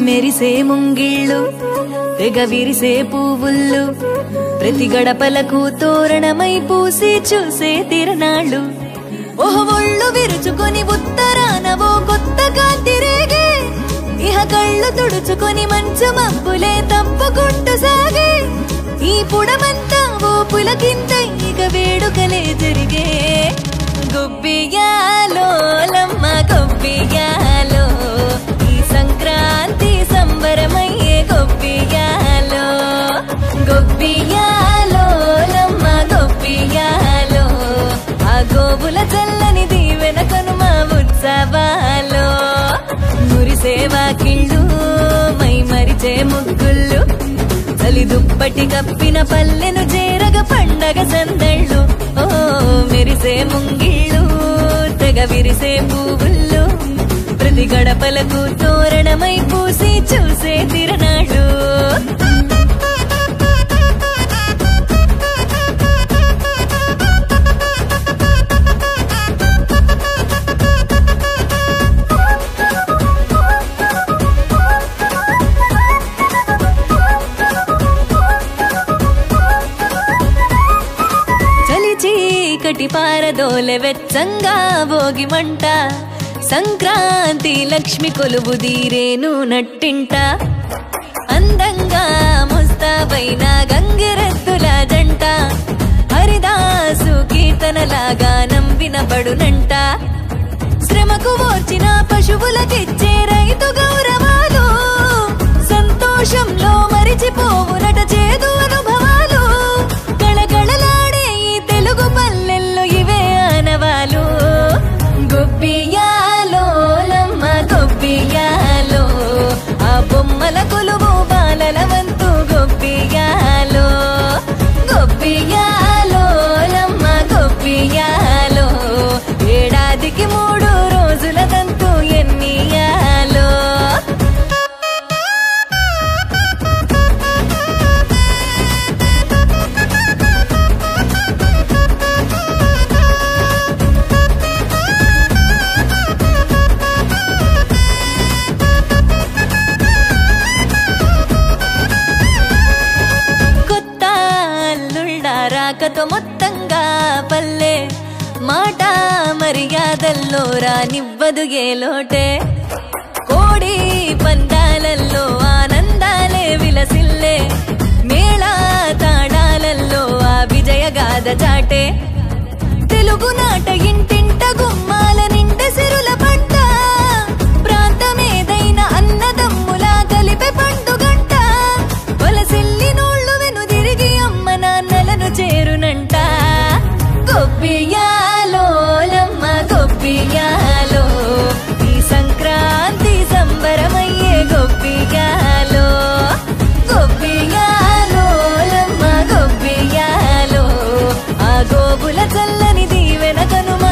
మెరిసే ముంగిళ్ళు తెగ విరిసే పువ్వుళ్ళు ప్రతి గడపలకు తోరణమై పూసి చూసే తిరణాళ్ళు ఓహో ఒళ్ళు విరుచుకొని ఉత్తరాన ఓ కొత్త కాంతి రేగే ఇహ కళ్ళు తుడుచుకొని మంచు మబ్బులే తప్పుకుంటూ సాగే ఈ పుడమంతా ఓ పులకింత ఇక వేడుకలే జరిగే గొబ్బియాలో లమ్మ గొబ్బియాలో ఈ సంక్రాంతి సంబరమయ్యే గొబ్బియాలో గొబ్బియాలో లమ్మ గొబ్బియాలో ఆ గోవుల చల్లని దీవెన కనుమ ఉత్సవాలో మురిసే వాకిళ్ళు మై మరిచే ముగ్గుళ్ళు చలి దుప్పటి కప్పిన పల్లెను చేరగ పండగ సందళ్ళు ఓ మెరిసే ముంగిళ్ళు తెగ విరిసే పువ్వుళ్ళు ప్రతి గడపలకు తోరణమై పూసి చూసే తిరణాళ్ళు చీకటి పారదోలె వెచ్చంగా భోగి మంట సంక్రాంతి లక్ష్మి కొలువు దీరేను నట్టింట అందంగా ముస్తాబైన గంగిరెద్దుల జంట హరిదాసు కీర్తనలాగా వినబడునంట శ్రమకు ఓర్చిన పశువులకిచ్చే రైతు గౌరవాలు సంతోషంలో మరిచిపోవునట చేదు అనుభవాలు గళగళలాడే ఈ తెలుగు పల్లెల్లో ఇవే ఆనవాలు గొబ్బియాలో లమ్మ గొబ్బియాలో ఆ బొమ్మల కొలువు బాలల వంతు గొబ్బియాలో గొబ్బియాలో లమ్మ గొబ్బియాలో ఏడాదికి 3 రోజుల తంతు ఎన్నియాలో కొత్త అల్లుళ్ళ రాకతో మొత్తంగా పల్లె మాట మర్యాదల్లో రానివ్వదు ఏ లోటే కోడి పందాలల్లో ఆనందాలే విలసిల్లే మేళా తాళాలల్లో ఆ విజయగాథ చాటే తెలుగు నాట ఇంటింట గుమ్మాల నిండ సిరుల పంట ప్రాంతమేదైన అన్నదమ్ములా కలిపే పండుగంట వలసిల్లి నోళ్ళు వెనుదిరిగి అమ్మ నాన్నలను చేరునంట గొబ్బియాలో లమ్మ గొబ్బియాలో ఈ సంక్రాంతి సంబరమయ్యే గొబ్బియాలో గొబ్బియాలో లమ్మ గొబ్బియాలో ఆ గోవుల చల్లని దీవెన కనుమ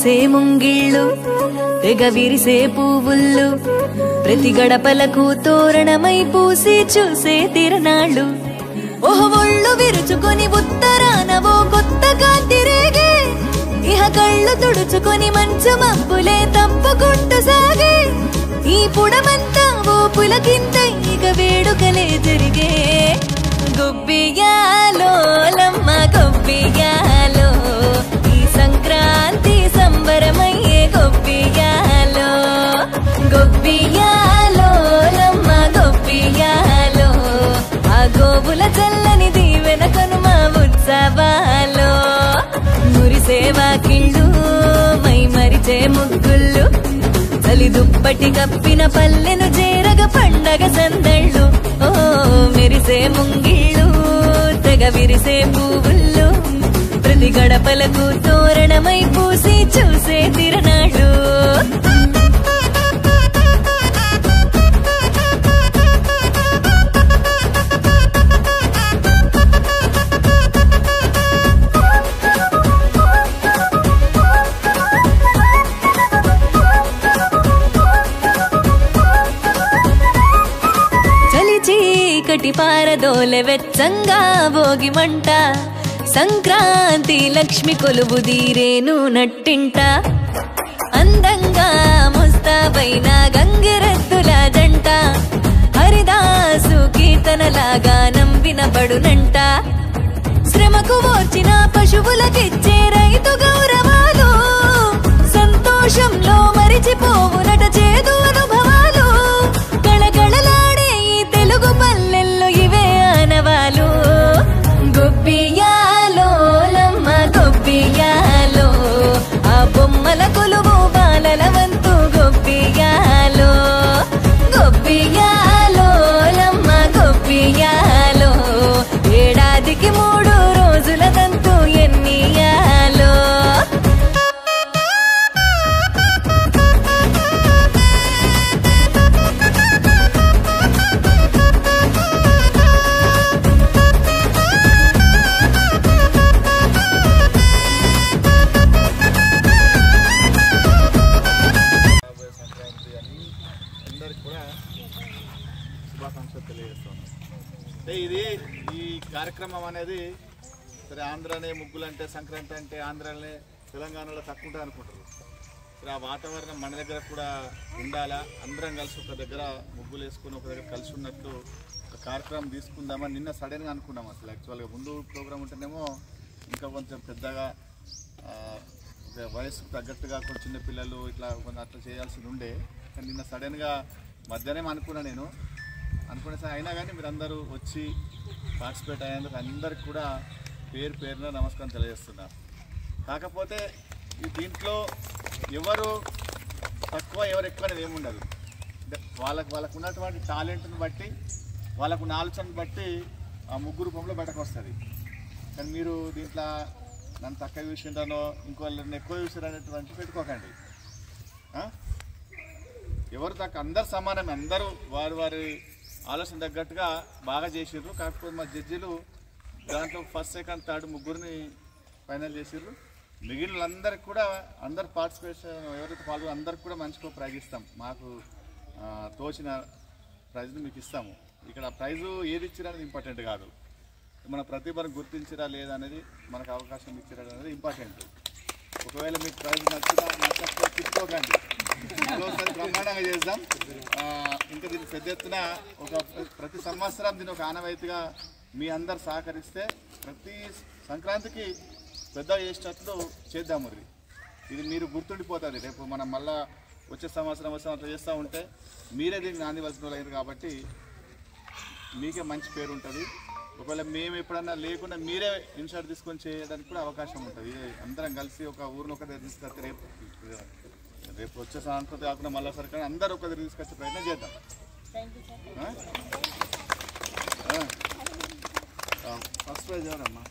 మెరిసే ముంగిళ్ళు తెగ విరిసే పువ్వుళ్ళు ప్రతి గడపలకు తోరణమై పూసి చూసే తిరణాళ్ళు ఓహో ఒళ్ళు విరుచుకొని ఉత్తరాన ఓ కొత్త కాంతి రేగే ఇహ కళ్ళు తుడుచుకొని మంచు మబ్బులే తప్పుకుంటూ సాగే ఈ పుడమంతా ఓ పులకింత ఇక వేడుకలే జరిగే గొబ్బియాలో లమ్మ గొబ్బియాలో ఈ సంక్రాంతి సంబరమయ్యే గొబ్బియాలో గొబ్బియాలో లమ్మ గొబ్బియాలో ఆ గోవుల చల్లని దీవెన కనుమ ఉత్సవాలో మురిసే వాకిళ్ళు మై మరిచే ముగ్గుళ్ళు చలి దుప్పటి కప్పిన పల్లెను చేరగ పండగ సందళ్ళు ఓ మెరిసే ముంగిళ్ళు తెగ విరిసే పువ్వుళ్ళు ప్రతి గడపలకు తోరణమై పూసి చూసే తిరణాళ్ళు చీకటి పారదోలె వెచ్చంగా భోగి మంట సంక్రాంతి లక్ష్మి కొలువు దీరేను నట్టింట అందంగా ముస్తాబైన గంగిరెద్దుల జంట హరిదాసు కీర్తనలాగా వినబడునంట శ్రమకు వచ్చిన పశువులకిచ్చే రైతు గౌరవాలు సంతోషంలో మరిచిపోవునట చేదు అనుభవాలు కళకళలాడే ఈ తెలుగు పల్లెల్లో ఇవే ఆనవాలు గొబ్బియాలో లమ్మ గొబ్బియాలో ఆ బొమ్మల కొలువు బాలల వంతు గొబ్బియాలో గొబ్బియాలో లమ్మ గొబ్బియాలో ఏడాదికి 3 రోజుల తంతు ఎన్నియాలో ఇది ఈ కార్యక్రమం అనేది సరే ఆంధ్రానే ముగ్గులు అంటే సంక్రాంతి అంటే ఆంధ్రానే తెలంగాణలో తక్కువ ఉంటుంది అనుకుంటారు. సరే ఆ వాతావరణం మన దగ్గర కూడా ఉండాలా, అందరం కలిసి ఒక దగ్గర ముగ్గులు వేసుకుని ఒక దగ్గర కలిసి ఉన్నట్లు ఒక కార్యక్రమం తీసుకుందామని నిన్న సడన్గా అనుకున్నాం. అసలు యాక్చువల్గా ముందు ప్రోగ్రామ్ ఉంటేనేమో ఇంకా కొంచెం పెద్దగా వయసుకు తగ్గట్టుగా కొంచెం చిన్న పిల్లలు ఇట్లా కొంచెం అట్లా చేయాల్సింది ఉండే. కానీ నిన్న సడన్గా మధ్యాహ్నం అనుకున్నా నేను అనుకునే సార్ అయినా కానీ మీరు అందరూ వచ్చి పార్టిసిపేట్ అయ్యేందుకు అందరికి కూడా పేరున నమస్కారం తెలియజేస్తున్నారు. కాకపోతే ఈ దీంట్లో ఎవరు తక్కువ ఎవరు ఎక్కువ అనేది ఏముండదు. వాళ్ళకు ఉన్నటువంటి టాలెంట్ని బట్టి వాళ్ళకున్న ఆలోచనను బట్టి ఆ ముగ్గురు రూపంలో బయటకు వస్తుంది. కానీ మీరు దీంట్లో నన్ను తక్కువ చూసింటానో ఇంకోళ్ళని ఎక్కువ చూసారు అనేటువంటి పెట్టుకోకండి. ఎవరు తక్కువ అందరు సమానమే, అందరూ వారి ఆలోచన తగ్గట్టుగా బాగా చేసిర్రు. కాకపోతే మా జడ్జీలు దాంట్లో ఫస్ట్ సెకండ్ థర్డ్ ముగ్గురిని ఫైనల్ చేసిర్రు. మిగిలిన అందరికి కూడా అందరు పార్టిసిపేషన్ ఎవరైతే పాల్గొని అందరికి కూడా మంచిగా ప్రైజ్ ఇస్తాం. మాకు తోచిన ప్రైజ్ని మీకు ఇస్తాము. ఇక్కడ ప్రైజు ఏది ఇచ్చిరనేది ఇంపార్టెంట్ కాదు, మన ప్రతిభను గుర్తించిరా లేదా అనేది మనకు అవకాశం ఇచ్చిరా అనేది ఇంపార్టెంట్. ఒకవేళ మీకు ప్రైజ్ నచ్చకపోతే తిట్టుకోకండి, ఇంకోసారి బ్రహ్మాండంగా చేద్దాం. ఇంకా దీన్ని పెద్ద ఎత్తున ప్రతి సంవత్సరం దీన్ని ఒక ఆనవాయితీగా మీ అందరు సహకరిస్తే ప్రతి సంక్రాంతికి పెద్దగా చేసేటట్లు చేద్దాం. మరి ఇది మీరు గుర్తుండిపోతుంది. రేపు మనం మళ్ళీ వచ్చే సంవత్సరం అట్లా చేస్తూ ఉంటే మీరే దీనికి నాందివలసిన వాళ్ళు అయ్యారు కాబట్టి మీకే మంచి పేరు ఉంటుంది. ఒకవేళ మేము ఎప్పుడన్నా లేకుండా మీరే ఇన్షార్ట్ తీసుకొని చేయడానికి కూడా అవకాశం ఉంటుంది. అందరం కలిసి ఒక ఊరిని ఒక దగ్గర తీసుకొస్తే రేపు వచ్చే సంస్కృతి కాకుండా మళ్ళీ సరిగ్గా అందరూ ఒక దగ్గర తీసుకొచ్చే ప్రయత్నం చేద్దాం. ఫస్ట్ ప్రైజ్ ఎవరమ్మా?